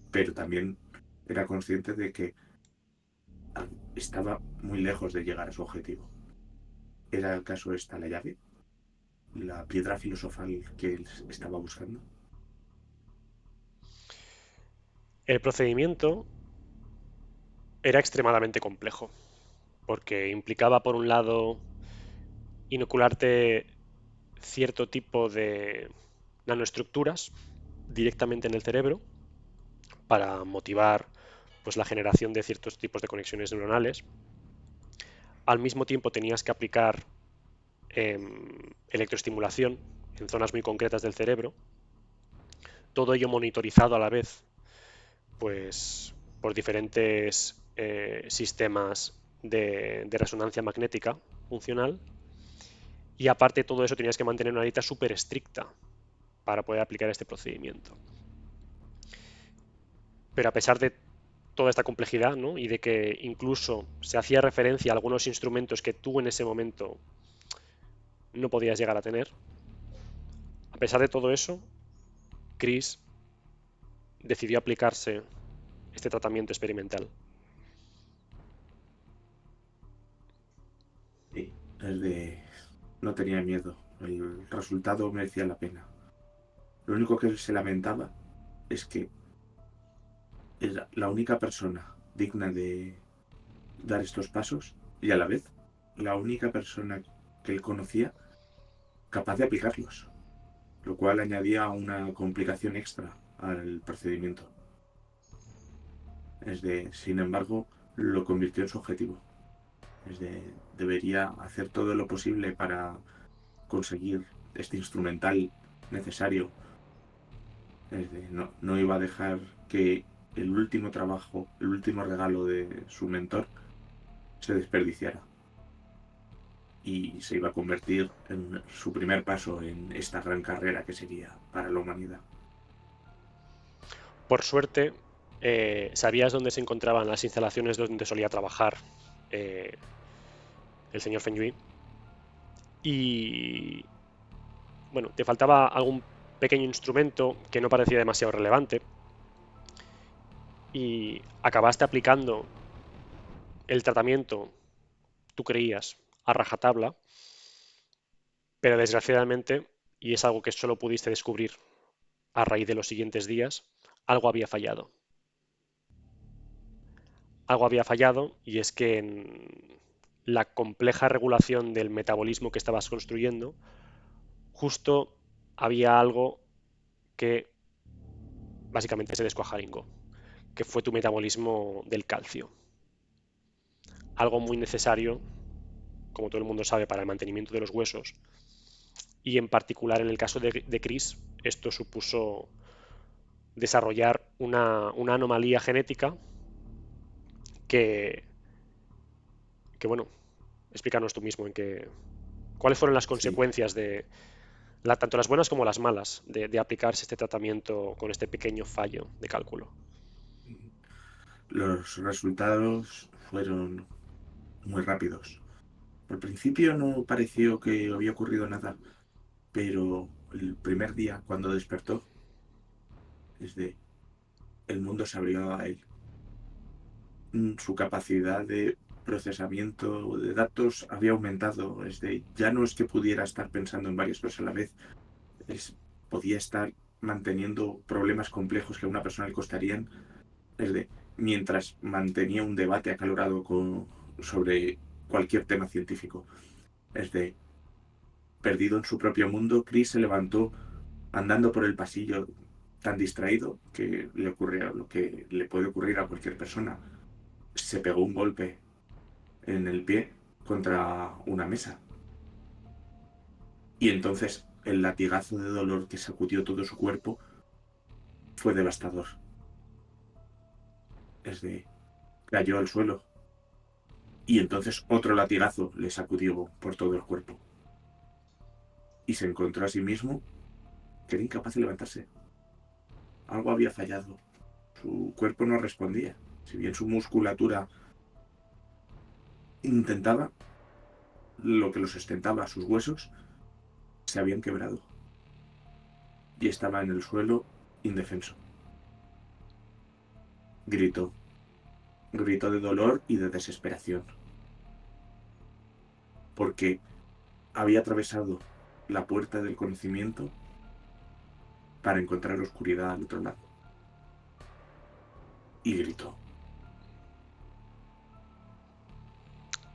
pero también era consciente de que estaba muy lejos de llegar a su objetivo. ¿Era acaso esta la llave? ¿La piedra filosofal que él estaba buscando? El procedimiento era extremadamente complejo, porque implicaba, por un lado, inocularte cierto tipo de nanoestructuras directamente en el cerebro para motivar pues, la generación de ciertos tipos de conexiones neuronales. Al mismo tiempo tenías que aplicar electroestimulación en zonas muy concretas del cerebro, todo ello monitorizado a la vez pues, por diferentes sistemas de resonancia magnética funcional. Y aparte de todo eso tenías que mantener una dieta súper estricta para poder aplicar este procedimiento. Pero a pesar de toda esta complejidad, ¿no? Y de que incluso se hacía referencia a algunos instrumentos que tú en ese momento no podías llegar a tener, a pesar de todo eso, Chris decidió aplicarse este tratamiento experimental. Sí, no tenía miedo. El resultado merecía la pena. Lo único que se lamentaba es que era la única persona digna de dar estos pasos y a la vez la única persona que él conocía capaz de aplicarlos, lo cual añadía una complicación extra al procedimiento. Sin embargo, lo convirtió en su objetivo. Debería hacer todo lo posible para conseguir este instrumental necesario. No iba a dejar que el último trabajo, el último regalo de su mentor se desperdiciara y se iba a convertir en su primer paso en esta gran carrera que sería para la humanidad. Por suerte, sabías dónde se encontraban las instalaciones donde solía trabajar eh, el señor Fengyue y bueno, te faltaba algún pequeño instrumento que no parecía demasiado relevante y acabaste aplicando el tratamiento, tú creías, a rajatabla Pero desgraciadamente, y es algo que solo pudiste descubrir a raíz de los siguientes días, algo había fallado. Algo había fallado y es que en la compleja regulación del metabolismo que estabas construyendo, justo había algo que básicamente se descuajaringó, que fue tu metabolismo del calcio. Algo muy necesario, como todo el mundo sabe, para el mantenimiento de los huesos. Y en particular en el caso de Chris, esto supuso desarrollar una anomalía genética que, bueno, explícanos tú mismo cuáles fueron las Sí. consecuencias tanto las buenas como las malas de aplicarse este tratamiento con este pequeño fallo de cálculo. Los resultados fueron muy rápidos. Al principio no pareció que había ocurrido nada, pero el primer día, cuando despertó, desde el mundo se abrió a él. Su capacidad de procesamiento de datos había aumentado. Ya no es que pudiera estar pensando en varias cosas a la vez, podía estar manteniendo problemas complejos que a una persona le costarían, mientras mantenía un debate acalorado sobre cualquier tema científico. Es de, perdido en su propio mundo, Chris se levantó andando por el pasillo tan distraído que le ocurre lo que le puede ocurrir a cualquier persona. Se pegó un golpe en el pie contra una mesa. Y entonces el latigazo de dolor que sacudió todo su cuerpo fue devastador. Es de, cayó al suelo y entonces otro latigazo le sacudió por todo el cuerpo. Y se encontró a sí mismo que era incapaz de levantarse. Algo había fallado. Su cuerpo no respondía. Si bien su musculatura intentaba, lo que lo sustentaba, sus huesos, se habían quebrado. Y estaba en el suelo indefenso. Gritó. Gritó de dolor y de desesperación. Porque había atravesado la puerta del conocimiento para encontrar oscuridad al otro lado. Y gritó.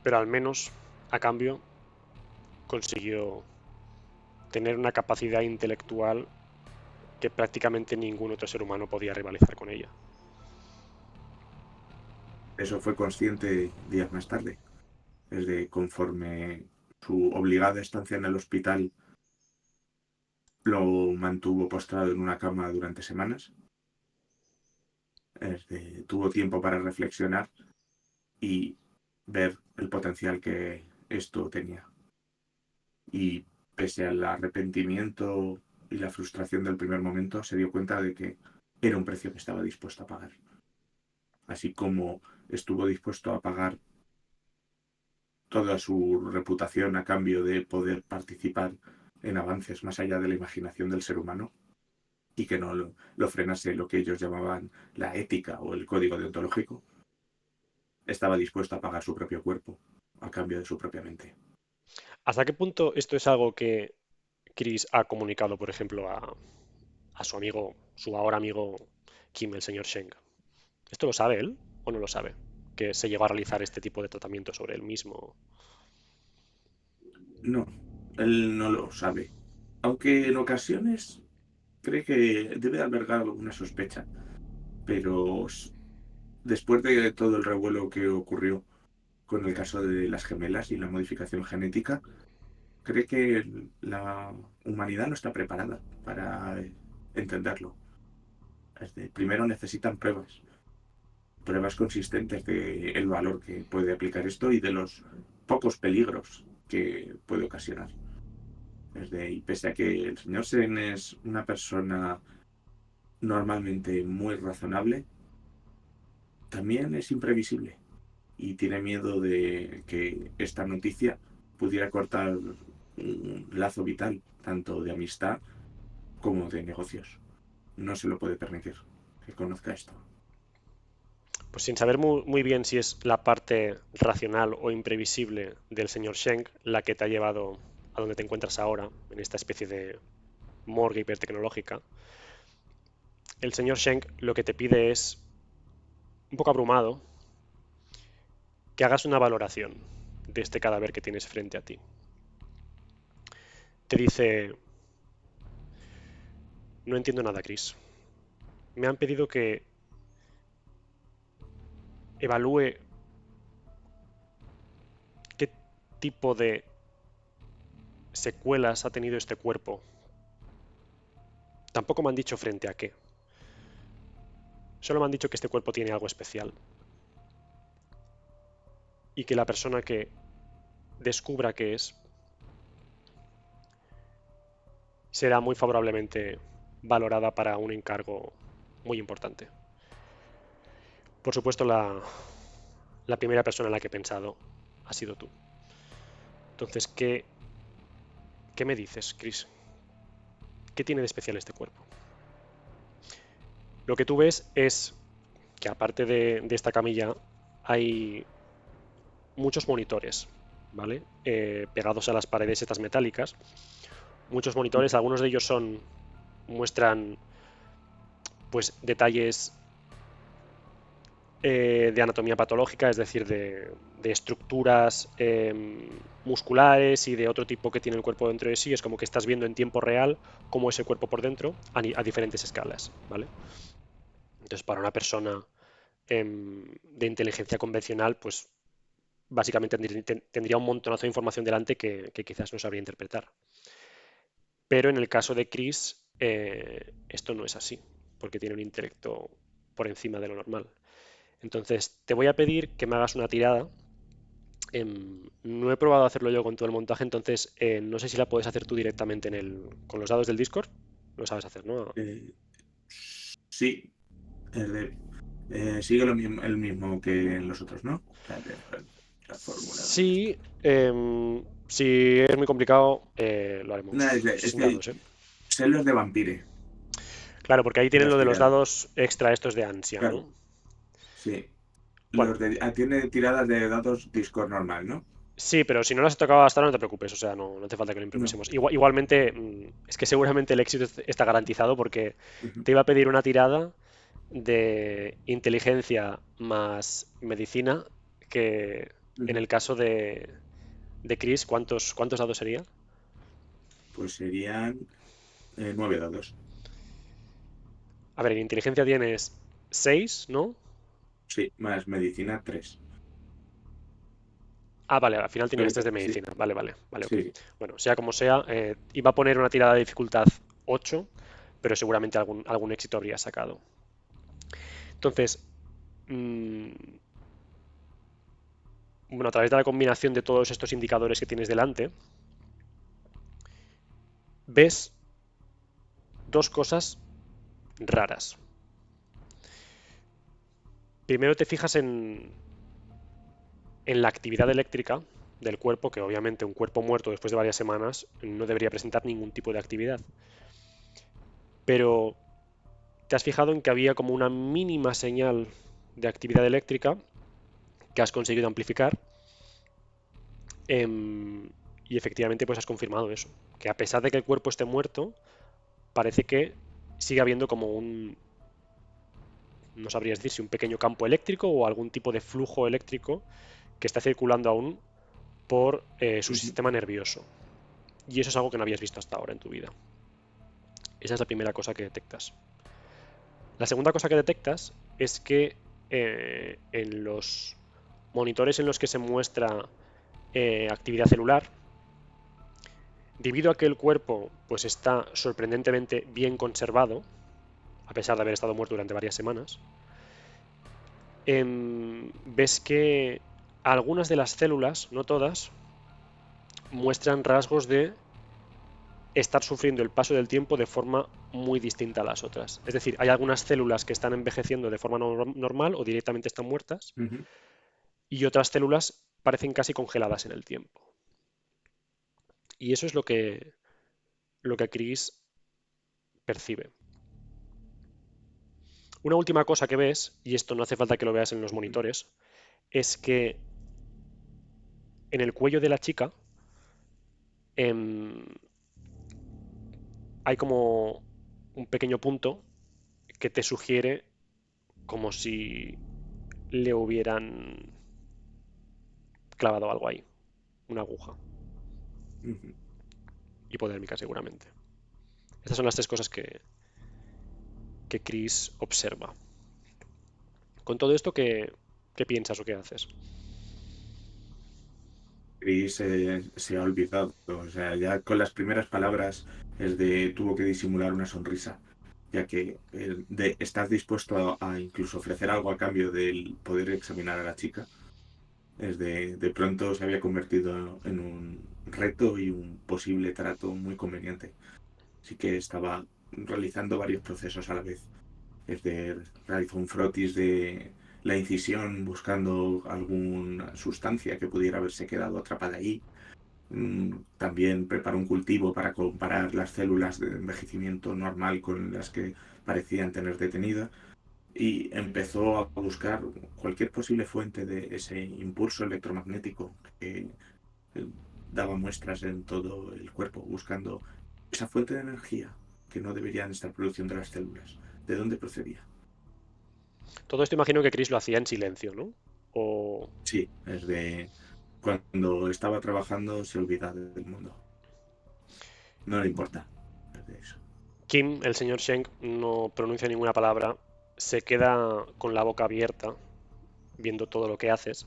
Pero al menos, a cambio, consiguió tener una capacidad intelectual que prácticamente ningún otro ser humano podía rivalizar con ella. Eso fue consciente días más tarde. Desde conforme su obligada estancia en el hospital lo mantuvo postrado en una cama durante semanas. Tuvo tiempo para reflexionar y ver el potencial que esto tenía. Y pese al arrepentimiento y la frustración del primer momento, se dio cuenta de que era un precio que estaba dispuesto a pagar. Así como estuvo dispuesto a pagar toda su reputación a cambio de poder participar en avances más allá de la imaginación del ser humano y que no lo frenase lo que ellos llamaban la ética o el código deontológico, estaba dispuesto a pagar su propio cuerpo a cambio de su propia mente. ¿Hasta qué punto esto es algo que Chris ha comunicado, por ejemplo, a su amigo, su ahora amigo Kim, el señor Sheng? ¿Esto lo sabe él o no lo sabe? Que se llegó a realizar este tipo de tratamiento sobre él mismo. No, él no lo sabe. Aunque en ocasiones cree que debe albergar alguna sospecha. Pero después de todo el revuelo que ocurrió con el caso de las gemelas y la modificación genética, cree que la humanidad no está preparada para entenderlo. Primero necesitan pruebas, pruebas consistentes del valor que puede aplicar esto y de los pocos peligros que puede ocasionar. Y pese a que el señor Sen es una persona normalmente muy razonable, también es imprevisible y tiene miedo de que esta noticia pudiera cortar un lazo vital, tanto de amistad como de negocios. No se lo puede permitir que conozca esto. Pues sin saber muy bien si es la parte racional o imprevisible del señor Sheng la que te ha llevado a donde te encuentras ahora, en esta especie de morgue hipertecnológica, el señor Schenk lo que te pide es, un poco abrumado, que hagas una valoración de este cadáver que tienes frente a ti. Te dice, no entiendo nada, Chris. Me han pedido que evalúe qué tipo de secuelas ha tenido este cuerpo. Tampoco me han dicho frente a qué. Solo me han dicho que este cuerpo tiene algo especial y que la persona que descubra qué es será muy favorablemente valorada para un encargo muy importante. Por supuesto, la primera persona en la que he pensado ha sido tú. Entonces, ¿qué me dices, Chris? ¿Qué tiene de especial este cuerpo? Lo que tú ves es que aparte de esta camilla hay muchos monitores, ¿vale? Pegados a las paredes estas metálicas. Muchos monitores, algunos de ellos muestran pues detalles de anatomía patológica, es decir, de estructuras musculares y de otro tipo que tiene el cuerpo dentro de sí. Es como que estás viendo en tiempo real cómo es el cuerpo por dentro a diferentes escalas, ¿vale? Entonces, para una persona de inteligencia convencional, pues básicamente tendría un montonazo de información delante que quizás no sabría interpretar. Pero en el caso de Chris, esto no es así, porque tiene un intelecto por encima de lo normal. Entonces, te voy a pedir que me hagas una tirada. No he probado a hacerlo yo con todo el montaje, entonces no sé si la puedes hacer tú directamente con los dados del Discord. Lo sabes hacer, ¿no? Sí, sigue el mismo que en los otros, ¿no? O sea, la fórmula. Sí, si es muy complicado, lo haremos No, sin dados, ¿eh? sé los de Vampire, Claro, porque ahí tienen las lo de los tiradas. dados extra estos de ansia, Claro, ¿no? sí. Bueno, Tiene tiradas de dados Discord normal, ¿no? sí, pero si no las has tocado hasta ahora no te preocupes, o sea, no hace falta que lo No. improvisemos. Igualmente, es que seguramente el éxito está garantizado porque Ujú, te iba a pedir una tirada de inteligencia más medicina, que en ujú. el caso de Chris, ¿cuántos dados sería? Pues serían 9 dados. A ver, en inteligencia tienes 6, ¿no? Sí, más medicina 3. Ah, vale, al final tenías Pero 3 de sí, medicina. Vale, ok. sí. Bueno, sea como sea, iba a poner una tirada de dificultad 8, pero seguramente algún éxito habría sacado. Entonces, mm, bueno, a través de la combinación de todos estos indicadores que tienes delante, ves dos cosas raras. Primero te fijas en la actividad eléctrica del cuerpo, que obviamente un cuerpo muerto después de varias semanas no debería presentar ningún tipo de actividad. Pero te has fijado en que había como una mínima señal de actividad eléctrica que has conseguido amplificar, y efectivamente pues has confirmado eso, que a pesar de que el cuerpo esté muerto, parece que sigue habiendo como no sabrías decir si un pequeño campo eléctrico o algún tipo de flujo eléctrico que está circulando aún por su Ujú. sistema nervioso. Y eso es algo que no habías visto hasta ahora en tu vida. Esa es la primera cosa que detectas. La segunda cosa que detectas es que en los monitores en los que se muestra actividad celular, debido a que el cuerpo pues está sorprendentemente bien conservado, a pesar de haber estado muerto durante varias semanas, ves que algunas de las células, no todas, muestran rasgos de estar sufriendo el paso del tiempo de forma muy distinta a las otras. Es decir, hay algunas células que están envejeciendo de forma normal o directamente están muertas, Ujú. y otras células parecen casi congeladas en el tiempo. Y eso es lo que Chris percibe. Una última cosa que ves, y esto no hace falta que lo veas en los monitores, es que en el cuello de la chica em, hay como un pequeño punto que te sugiere como si le hubieran clavado algo ahí, una aguja Ujú. hipodérmica seguramente. Estas son las tres cosas que Chris observa. Con todo esto, ¿qué piensas o qué haces? Chris se ha olvidado. O sea, ya con las primeras palabras tuvo que disimular una sonrisa, ya que estás dispuesto a incluso ofrecer algo a cambio del poder examinar a la chica. De pronto se había convertido en un reto y un posible trato muy conveniente. Así que estaba realizando varios procesos a la vez. Realizó un frotis de la incisión buscando alguna sustancia que pudiera haberse quedado atrapada ahí. También preparó un cultivo para comparar las células de envejecimiento normal con las que parecían tener detenida y empezó a buscar cualquier posible fuente de ese impulso electromagnético que eh, daba muestras en todo el cuerpo, buscando esa fuente de energía que no deberían estar produciendo las células. ¿De dónde procedía? Todo esto imagino que Chris lo hacía en silencio, ¿no? O Sí, cuando estaba trabajando se olvidaba del mundo. No le importa. De eso. Kim, el señor Schenk, no pronuncia ninguna palabra, se queda con la boca abierta, viendo todo lo que haces.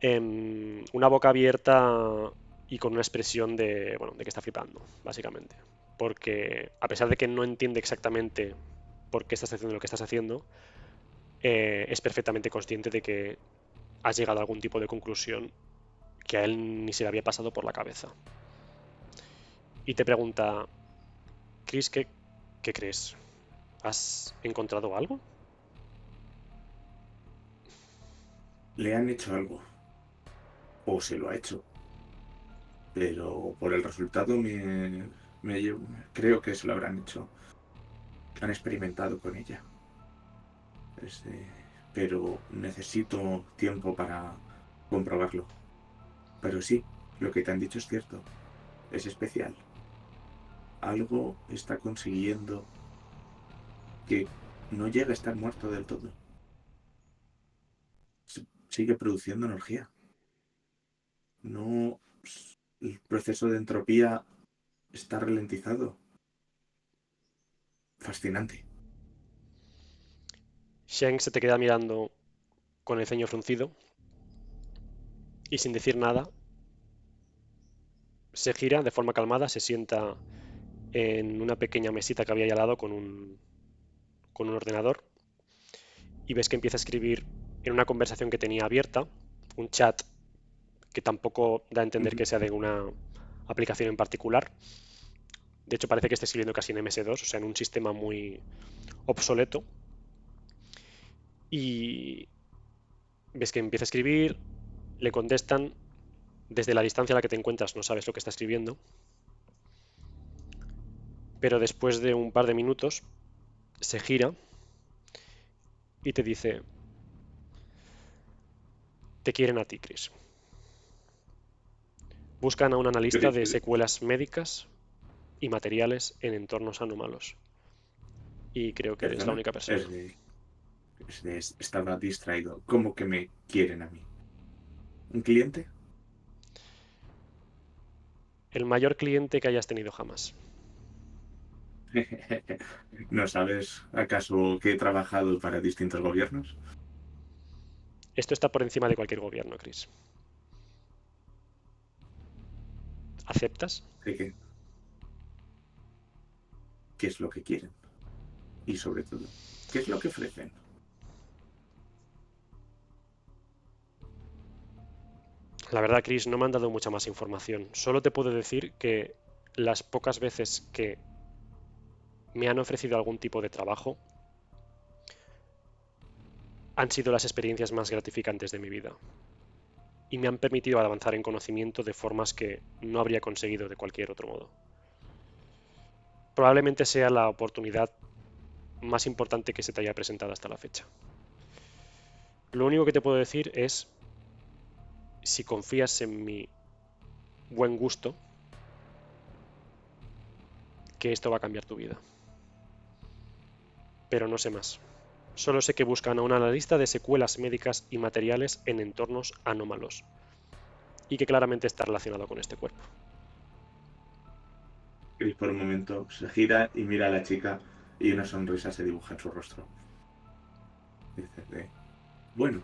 Una boca abierta y con una expresión de, bueno, de que está flipando, básicamente. Porque a pesar de que no entiende exactamente por qué estás haciendo lo que estás haciendo, es perfectamente consciente de que has llegado a algún tipo de conclusión que a él ni se le había pasado por la cabeza. Y te pregunta, Chris, ¿qué crees? ¿Has encontrado algo? Le han hecho algo, o se lo ha hecho, pero por el resultado creo que se lo habrán hecho. Han experimentado con ella. Pero necesito tiempo para comprobarlo. Pero sí, lo que te han dicho es cierto. Es especial. Algo está consiguiendo que no llega a estar muerto del todo. Sigue produciendo energía. No, el proceso de entropía está ralentizado. Fascinante. Sheng se te queda mirando con el ceño fruncido y sin decir nada se gira de forma calmada, se sienta en una pequeña mesita que había ahí al lado con un ordenador y ves que empieza a escribir en una conversación que tenía abierta, un chat que tampoco da a entender que sea de una aplicación en particular. De hecho, parece que esté escribiendo casi en MS2, o sea, en un sistema muy obsoleto. Y ves que empieza a escribir, le contestan, desde la distancia a la que te encuentras no sabes lo que está escribiendo, pero después de un par de minutos se gira y te dice, te quieren a ti, Chris. Buscan a un analista de secuelas médicas y materiales en entornos anómalos. Y creo que eres la Perdona, única persona. estaba distraído. ¿Cómo que me quieren a mí? ¿Un cliente? El mayor cliente que hayas tenido jamás. ¿No sabes acaso que he trabajado para distintos gobiernos? Esto está por encima de cualquier gobierno, Chris. ¿Aceptas? Sé qué es lo que quieren y sobre todo, qué es lo que ofrecen. La verdad, Chris, no me han dado mucha más información. Solo te puedo decir que las pocas veces que me han ofrecido algún tipo de trabajo han sido las experiencias más gratificantes de mi vida y me han permitido avanzar en conocimiento de formas que no habría conseguido de cualquier otro modo. Probablemente sea la oportunidad más importante que se te haya presentado hasta la fecha. Lo único que te puedo decir es, si confías en mi buen gusto, que esto va a cambiar tu vida. Pero no sé más. Solo sé que buscan a un analista de secuelas médicas y materiales en entornos anómalos, y que claramente está relacionado con este cuerpo. Chris por un momento se gira y mira a la chica y una sonrisa se dibuja en su rostro. Dice, bueno,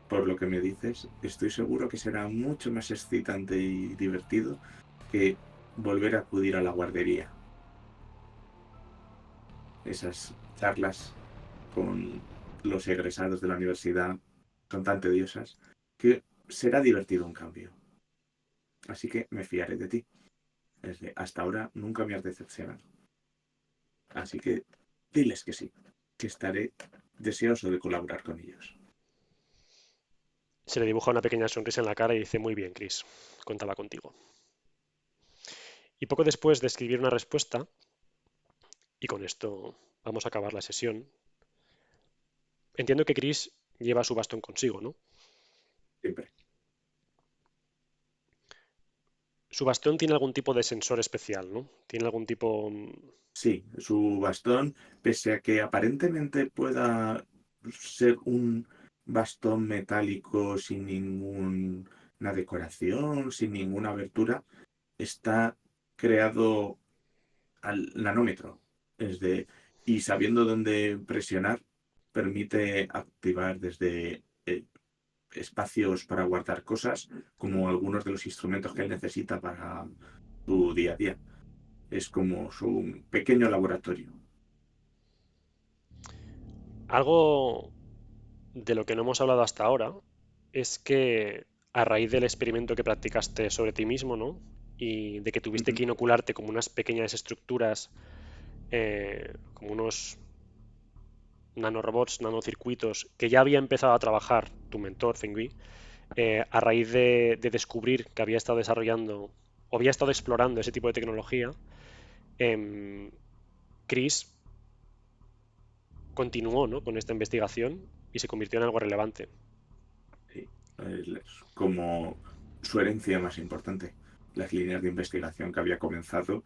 por lo que me dices, estoy seguro que será mucho más excitante y divertido que volver a acudir a la guardería. Esas charlas con los egresados de la universidad son tan tediosas que será divertido un cambio. Así que me fiaré de ti. Hasta ahora nunca me has decepcionado. Así que diles que sí, que estaré deseoso de colaborar con ellos. Se le dibuja una pequeña sonrisa en la cara y dice: muy bien, Chris, contaba contigo. Y poco después de escribir una respuesta, y con esto vamos a acabar la sesión, entiendo que Chris lleva su bastón consigo, ¿no? Siempre. Su bastón tiene algún tipo de sensor especial, ¿no? Tiene algún tipo... Sí, su bastón, pese a que aparentemente pueda ser un bastón metálico sin ninguna decoración, sin ninguna abertura, está creado al nanómetro. Y sabiendo dónde presionar, permite activar desde espacios para guardar cosas, como algunos de los instrumentos que él necesita para su día a día. Es como su pequeño laboratorio. Algo de lo que no hemos hablado hasta ahora es que a raíz del experimento que practicaste sobre ti mismo, ¿no? Y de que tuviste Ujú. que inocularte como unas pequeñas estructuras, como unos nanorobots, nanocircuitos, que ya había empezado a trabajar tu mentor, Fengui, a raíz de descubrir que había estado desarrollando o había estado explorando ese tipo de tecnología, em, Chris continuó, ¿no?, con esta investigación y se convirtió en algo relevante. Sí, es como su herencia más importante. Las líneas de investigación que había comenzado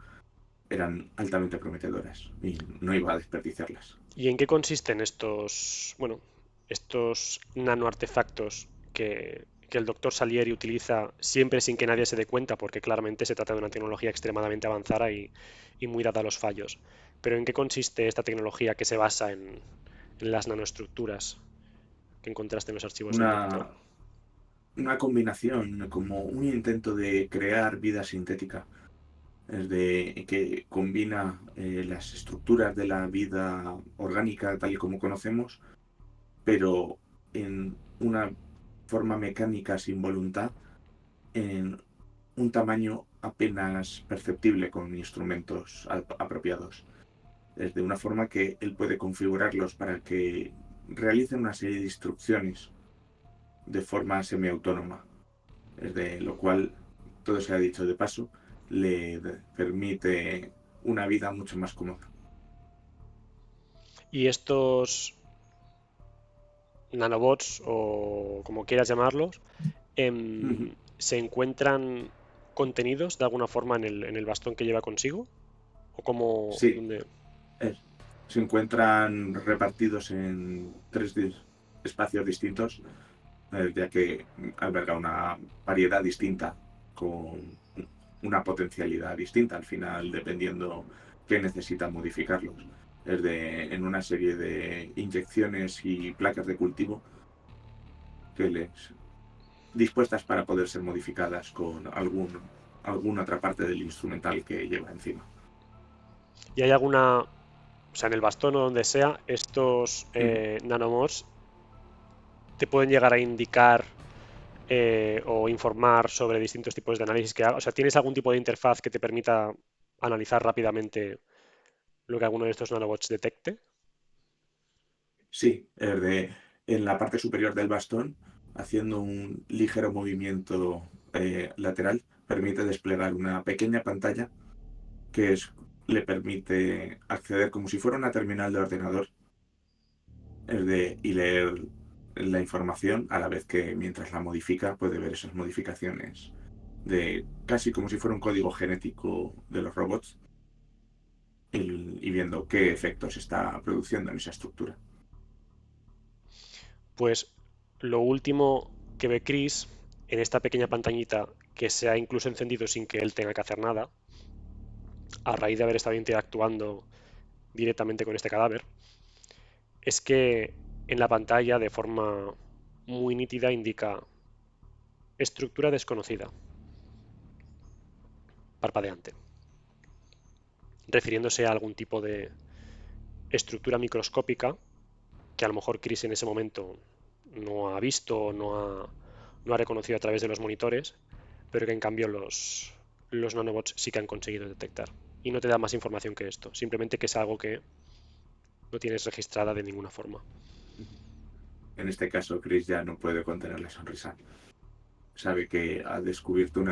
eran altamente prometedoras y no iba a desperdiciarlas. ¿Y en qué consisten estos, bueno, estos nanoartefactos que el doctor Salieri utiliza siempre sin que nadie se dé cuenta, porque claramente se trata de una tecnología extremadamente avanzada y muy dada a los fallos? Pero ¿en qué consiste esta tecnología que se basa en las nanoestructuras que encontraste en los archivos del doctor? Una, una combinación, como un intento de crear vida sintética, es de que combina las estructuras de la vida orgánica tal y como conocemos, pero en una forma mecánica sin voluntad, en un tamaño apenas perceptible con instrumentos apropiados. Es de una forma que él puede configurarlos para que realicen una serie de instrucciones de forma semiautónoma. Es de lo cual, todo se ha dicho de paso, le permite una vida mucho más cómoda. Y estos nanobots, o como quieras llamarlos, Ujú. ¿se encuentran contenidos de alguna forma en el bastón que lleva consigo? ¿O como Sí, donde... es. Se encuentran repartidos en tres espacios distintos, ya que alberga una variedad distinta con una potencialidad distinta al final, dependiendo qué necesita modificarlos. En una serie de inyecciones y placas de cultivo que les dispuestas para poder ser modificadas con alguna otra parte del instrumental que lleva encima. ¿Y hay alguna, o sea, en el bastón o donde sea, estos Ujú. nanobots te pueden llegar a indicar o informar sobre distintos tipos de análisis que haga? O sea, ¿tienes algún tipo de interfaz que te permita analizar rápidamente lo que alguno de estos nanobots detecte? Sí, en la parte superior del bastón, haciendo un ligero movimiento lateral, permite desplegar una pequeña pantalla que le permite acceder como si fuera una terminal de ordenador y leer la información a la vez que mientras la modifica puede ver esas modificaciones de casi como si fuera un código genético de los robots y viendo qué efectos está produciendo en esa estructura. Pues lo último que ve Chris en esta pequeña pantallita que se ha incluso encendido sin que él tenga que hacer nada, a raíz de haber estado interactuando directamente con este cadáver, es que en la pantalla de forma muy nítida indica estructura desconocida, parpadeante, refiriéndose a algún tipo de estructura microscópica que a lo mejor Chris en ese momento no ha visto, no ha reconocido a través de los monitores, pero que en cambio los nanobots sí que han conseguido detectar. Y no te da más información que esto, simplemente que es algo que no tienes registrada de ninguna forma. En este caso, Chris ya no puede contener la sonrisa. Sabe que ha descubierto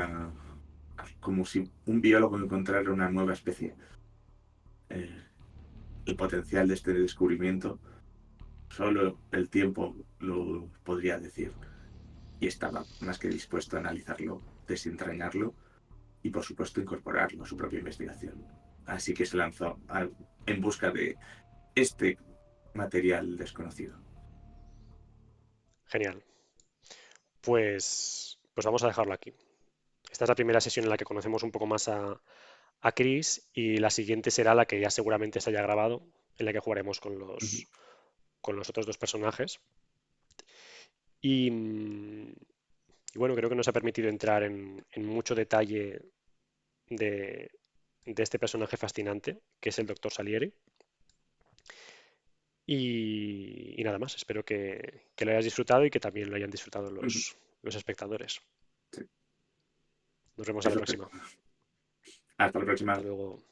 como si un biólogo encontrara una nueva especie. Eh, el potencial de este descubrimiento, solo el tiempo lo podría decir. Y estaba más que dispuesto a analizarlo, desentrañarlo y, por supuesto, incorporarlo a su propia investigación. Así que se lanzó en busca de este material desconocido. Genial. Pues vamos a dejarlo aquí. Esta es la primera sesión en la que conocemos un poco más a Chris y la siguiente será la que ya seguramente se haya grabado, en la que jugaremos con los otros dos personajes. Y, y bueno, creo que nos ha permitido entrar en mucho detalle de, de este personaje fascinante, que es el Doctor Salieri. Y nada más, espero que lo hayas disfrutado y que también lo hayan disfrutado los espectadores. Sí, Nos vemos a la eso espero. próxima. Hasta la Hasta próxima. luego.